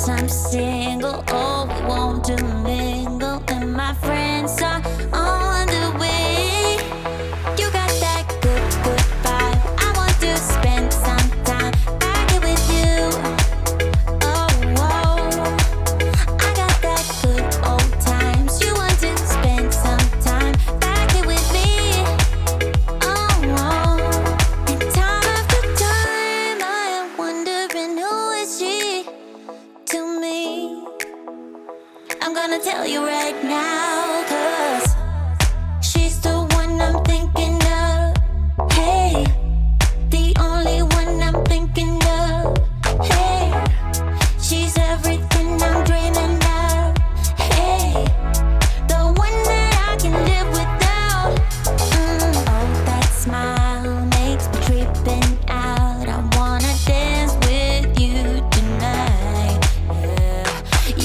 I'm single. Oh, we won't do mingle, and my friends are on the way. You got that good, good vibe. I want to spend some time back here with you. Oh, whoa. I got that good old times. You want to spend some time back here with me. Oh, whoa. And time after time, I am wondering who is she to me. I'm gonna tell you right now, 'cause she's the one I'm thinking of. Hey, the only one I'm thinking of. Hey, she's everything I'm dreaming of. Hey, the one that I can live without. Oh, that smile makes me tripping out. I wanna dance with you tonight. Yeah,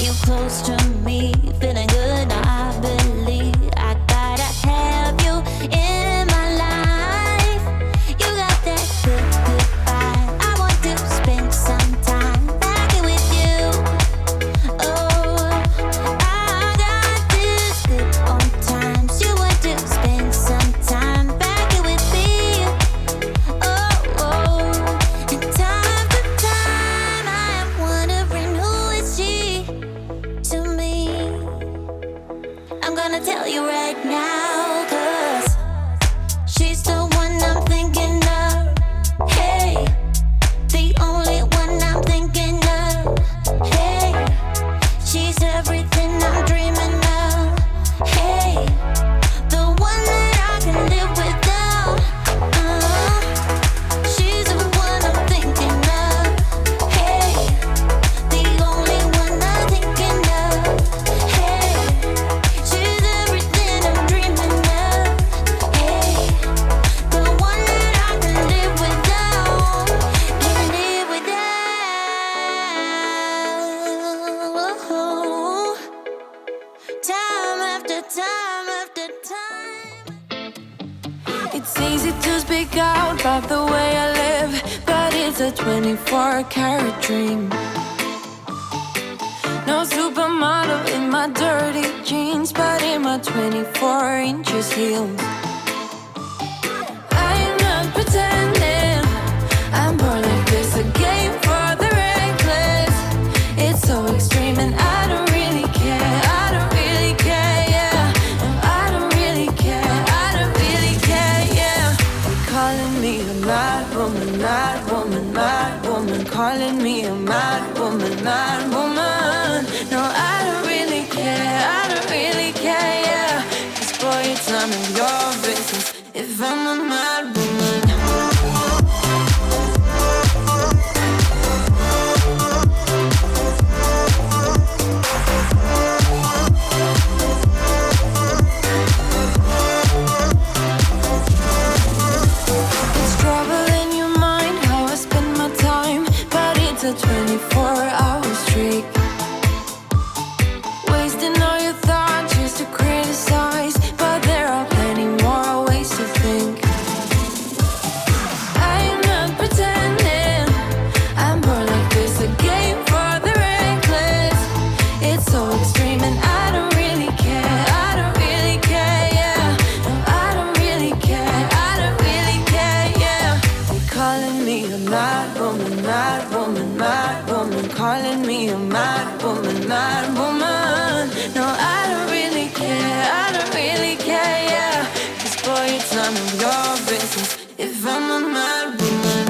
you close to me, feeling good. I believe I gotta have you in my life. You got that good, good vibe. I want to spend some time back here with you. Oh, I got this good old times. You want to spend some time back here with me. Oh, oh. And time after time, I am wondering who is she to me. I'm gonna tell you right now, 'cause she's the one I'm thinking of. Hey, the only one I'm thinking of. Hey, she's everything I'm dreaming of. Hey, the one that I can live without. She's the one I'm thinking of. Hey, the only one I'm thinking of. Hey, she's everything I'm dreaming of. Hey, the one that I can live without. Can live without. Time after time after time. It's easy to speak out about the way I live, but it's a 24-karat dream. No supermodel in my dirty jeans, but in my 24 inches heels. I'm not pretending, I'm more like this, a game for the reckless. It's so extreme and I don't really care, I don't really care, yeah. No, I don't really care, I don't really care, yeah. They're calling me a mad woman, mad woman, mad woman. Calling me a mad woman, mad woman. No, I don't really care, I don't really care, yeah. 'Cause boy, it's none of your business if I'm a mad woman. It's trouble in your mind how I spend my time, but it's a 24-hour streak. Wasting all your thoughts just to criticize, but there are plenty more ways to think. I'm not pretending, I'm more like this, a game for the reckless. It's so extreme and I don't really care, I don't really care, yeah. No, I don't really care, I don't really care, yeah. They're calling me a mad woman, mad woman, mad woman. Calling me a mad woman, mad woman. No, I don't really care, I don't really care, yeah. 'Cause boy, it's none of your business if I'm a mad woman.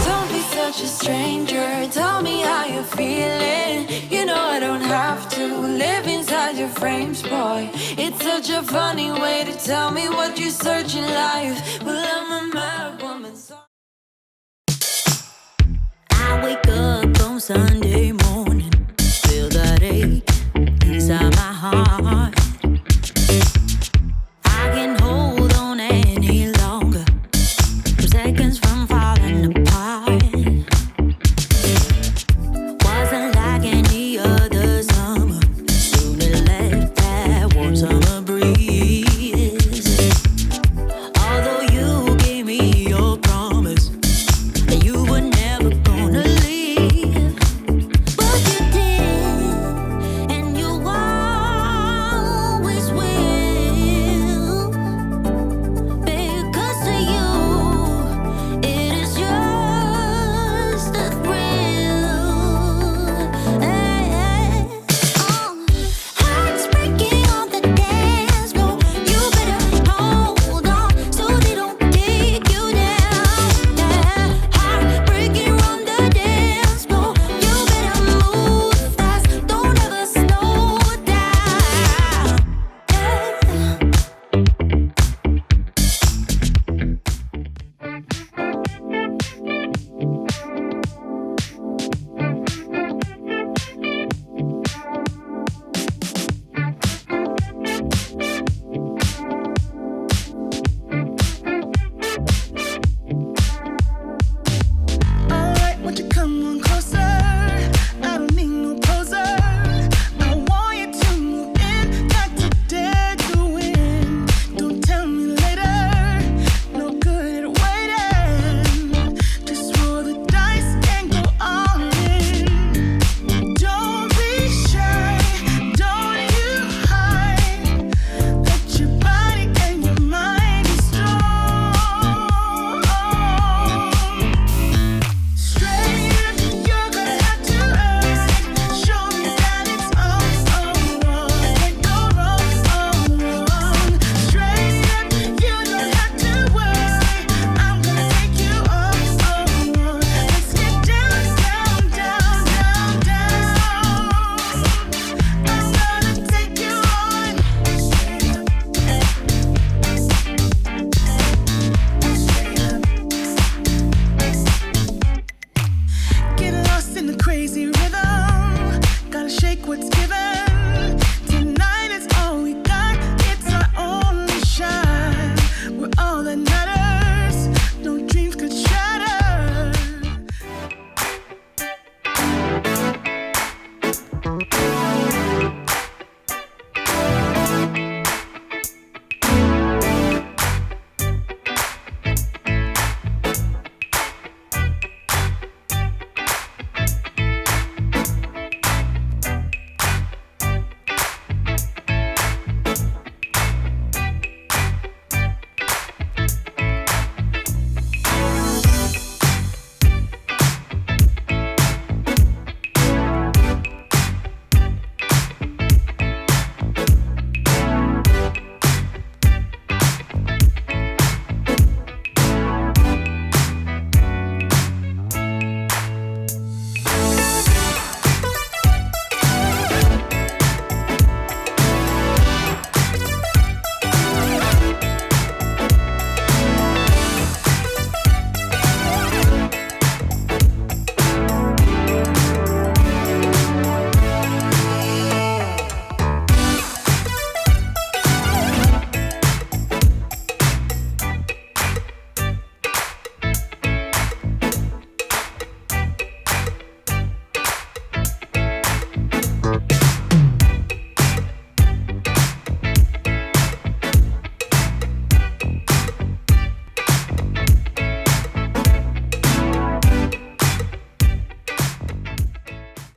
Don't be such a stranger, tell me how you're feeling. You know I don't have to live inside your frames, boy. It's such a funny way to tell me what you search in life. Well, I'm a mad woman, so I wake up on Sunday